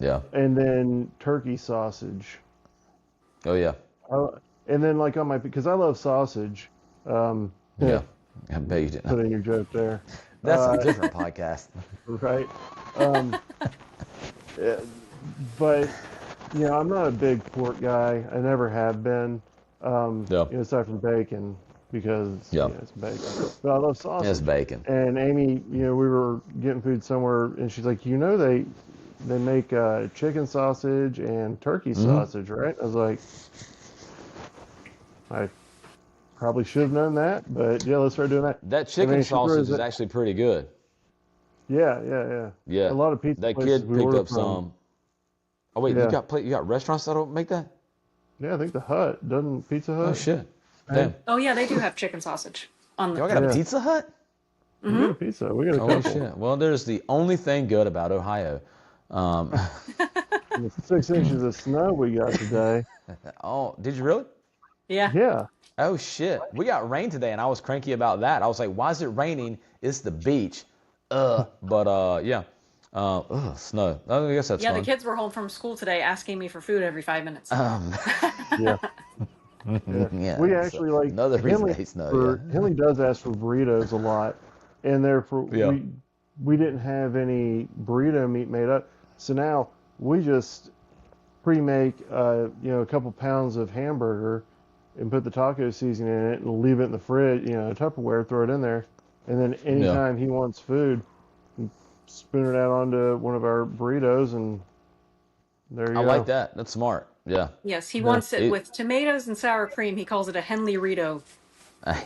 Yeah. And then turkey sausage. Oh yeah. And then like because I love sausage, Yeah. I bet you didn't. Put in your joke there. That's a different podcast. Right. Yeah, but I'm not a big pork guy. I never have been. Yeah. Aside from bacon, because Yeah. it's bacon. But I love sausage. It's bacon. And Aimee, we were getting food somewhere, and she's like, they make chicken sausage and turkey sausage, right? I was like, I probably should have known that, but yeah, let's start doing that. That chicken sausage is actually pretty good. Yeah. Yeah. A lot of pizza That places kid we picked order up from. some. Oh wait, Yeah. you got restaurants that'll make that? Yeah, I think the Hut doesn't Pizza Hut. Oh shit. Damn. Oh yeah, they do have chicken sausage on the. Y'all got a Pizza Hut? We got a pizza. We got a Oh couple. shit. Well, there's the only thing good about Ohio. The 6 inches of snow we got today. Oh, did you really? Yeah. Yeah. Oh shit. We got rain today and I was cranky about that. I was like, why is it raining? It's the beach. Yeah. Snow. I guess that's Yeah, fun. the kids were home from school today asking me for food every 5 minutes. Yeah. Yeah. We actually like another reason they snow. Henley does ask for burritos a lot, and therefore Yeah. we didn't have any burrito meat made up, so now we just pre-make a couple pounds of hamburger and put the taco seasoning in it and leave it in the fridge, Tupperware, throw it in there, and then anytime he wants food, spoon it out onto one of our burritos, and there you go. I like that. That's smart. Yeah. Yes, he wants it with tomatoes and sour cream. He calls it a Henley Rito. Yeah.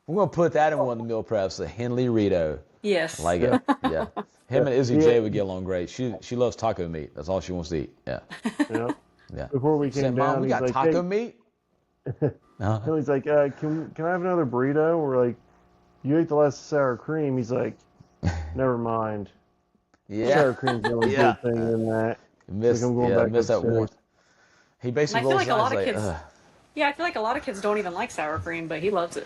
We're gonna put that in one of the meal preps, the Henley Rito. Yes. I like it. Yeah. Him and Izzy J would get along great. She loves taco meat. That's all she wants to eat. Yeah. Yeah. Yeah. Before we She came said, Mom, down, we he's got like, taco "Hey," meat? and he's like, can I have another burrito? We're like, you ate the last sour cream. He's like, never mind. Yeah. Sour cream's the only good thing in that. Missed, I'm going back missed that upstairs. warmth. He basically And I feel rolls like a lot his of eyes kids. like, Yeah, I feel like a lot of kids don't even like sour cream, but he loves it.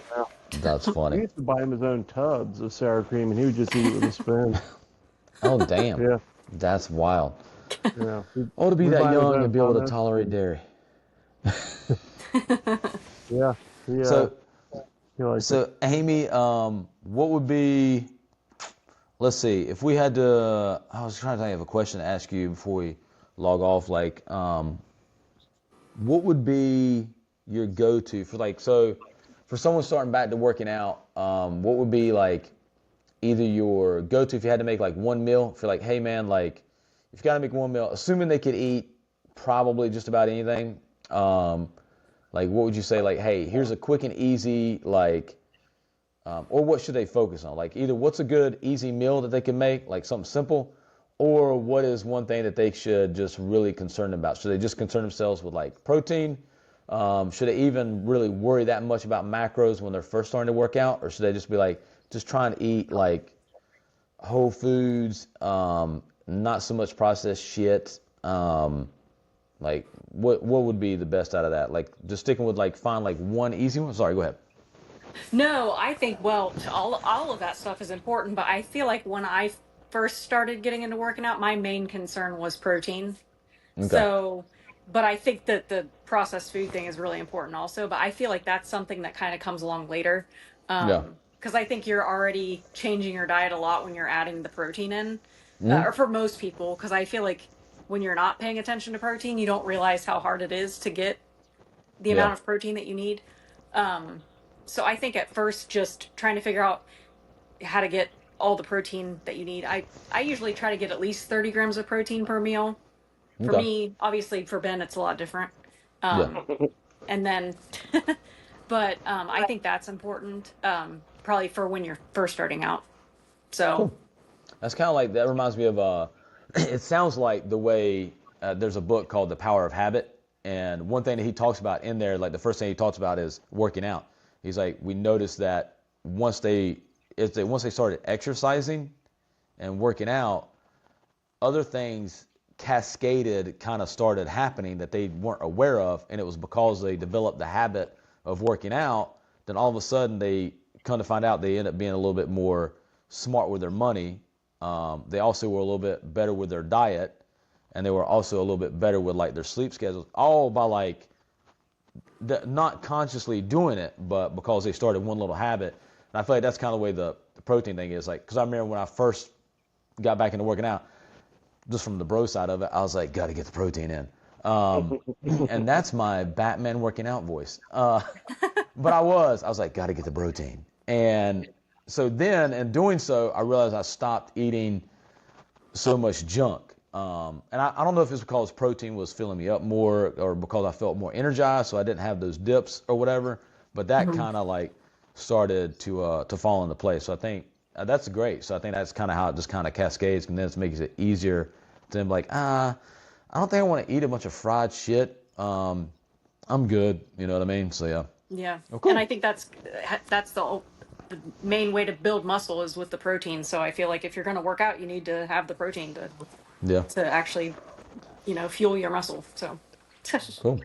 that's We funny. used to buy him his own tubs of sour cream, and he would just eat it with a spoon. Oh, damn. Yeah. That's wild. We- Oh, to be we that buy his young own and be able to pommes. tolerate dairy. Yeah. So, he likes it. So, Aimee, what would be, let's see, if we had to, I was trying to think of a question to ask you before we log off, like, what would be your go-to for someone starting back to working out, what would be like either your go-to if you had to make like one meal, if you're like, hey man, like, if you got to make one meal, assuming they could eat probably just about anything, like, what would you say? Like, hey, here's a quick and easy, like, or what should they focus on? Like, either what's a good, easy meal that they can make, like something simple, or what is one thing that they should just really concern about? Should they just concern themselves with, like, protein? Should they even really worry that much about macros when they're first starting to work out? Or should they just be, like, just trying to eat, like, whole foods, not so much processed shit? Like, what would be the best out of that? Like, just sticking with, like, find, like, one easy one? Sorry, go ahead. No, I think, well, all of that stuff is important, but I feel like when I first started getting into working out, my main concern was protein. Okay. So, but I think that the processed food thing is really important also, but I feel like that's something that kind of comes along later. Yeah. Because I think you're already changing your diet a lot when you're adding the protein in, or for most people, because I feel like when you're not paying attention to protein, you don't realize how hard it is to get the amount of protein that you need. So I think at first, just trying to figure out how to get all the protein that you need. I usually try to get at least 30 grams of protein per meal. For Okay. me, obviously for Ben, it's a lot different. Yeah. And then, but I think that's important, probably for when you're first starting out. So Cool. That's kind of like, that reminds me of, it sounds like the way, there's a book called The Power of Habit. And one thing that he talks about in there, like the first thing he talks about is working out. He's like, we noticed that once they started exercising and working out, other things cascaded kind of started happening that they weren't aware of. And it was because they developed the habit of working out. Then all of a sudden they come to find out they end up being a little bit more smart with their money. They also were a little bit better with their diet, and they were also a little bit better with like their sleep schedules, all by like not consciously doing it, but because they started one little habit. And I feel like that's kind of the way the protein thing is. Like, because I remember when I first got back into working out, just from the bro side of it, I was like, got to get the protein in. And that's my Batman working out voice. But I was like, got to get the protein. And so then, in doing so, I realized I stopped eating so much junk. And I don't know if it's because protein was filling me up more or because I felt more energized, so I didn't have those dips or whatever. But that kind of like started to fall into place. So I think that's great. So I think that's kind of how it just kind of cascades, and then it makes it easier to be like, I don't think I want to eat a bunch of fried shit. I'm good. You know what I mean? So yeah. Yeah. Oh, cool. And I think that's the main way to build muscle is with the protein. So I feel like if you're going to work out, you need to have the protein to actually, fuel your muscle. So Cool.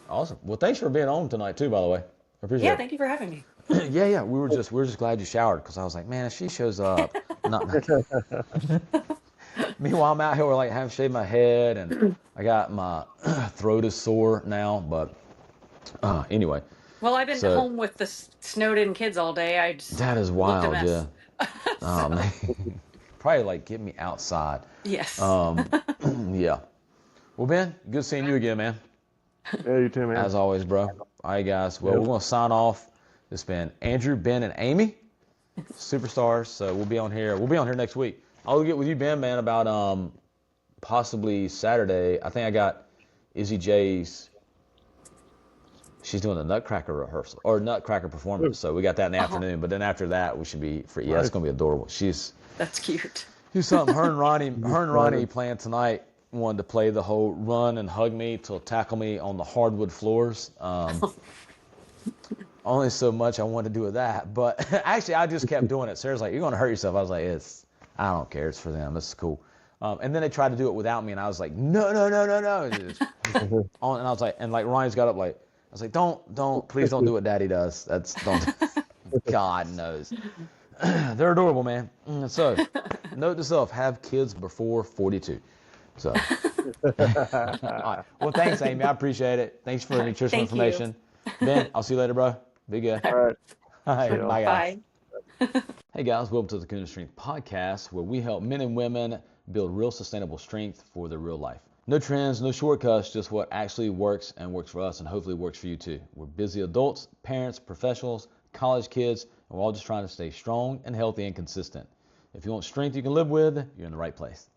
Awesome. Well, thanks for being on tonight too, by the way. I appreciate yeah, it. thank you for having me. Yeah. We were just glad you showered, because I was like, man, if she shows up, not. Meanwhile, I'm out here like haven't shaved my head, and I got my throat is sore now. But anyway. Well, I've been home with the snowed-in kids all day. I just That is looked a wild, mess. yeah. Oh man. Probably like get me outside. Yes. Yeah. Well, Ben, good seeing you again, man. Yeah, you too, man. As always, bro. All right, guys. Well, we're gonna sign off. It's been Andrew, Ben, and Aimee, superstars. So we'll be on here. We'll be on here next week. I'll get with you, Ben, man, about possibly Saturday. I think I got Izzy J's. She's doing the Nutcracker rehearsal or Nutcracker performance. So we got that in the afternoon. But then after that, we should be free. Yeah, it's gonna be adorable. That's cute. Here's something. Her and Ronnie playing tonight. Wanted to play the whole run and hug me till tackle me on the hardwood floors. Only so much I wanted to do with that. But actually, I just kept doing it. Sarah's like, "You're gonna hurt yourself." I was like, I don't care. It's for them. It's cool. And then they tried to do it without me, and I was like, no. And I was like, and like Ronnie's got up like, I was like, please don't do what Daddy does. Don't. God knows. They're adorable, man. So, note to self: have kids before 42. So, all right. Well, thanks, Aimee. I appreciate it. Thanks for the nutritional information. Ben, I'll see you later, bro. Be good. All right. All right. Bye, guys. Bye. Hey, guys. Welcome to the Kahuna Strength Podcast, where we help men and women build real sustainable strength for their real life. No trends, no shortcuts, just what actually works and works for us, and hopefully works for you too. We're busy adults, parents, professionals, college kids, and we're all just trying to stay strong and healthy and consistent. If you want strength you can live with, you're in the right place.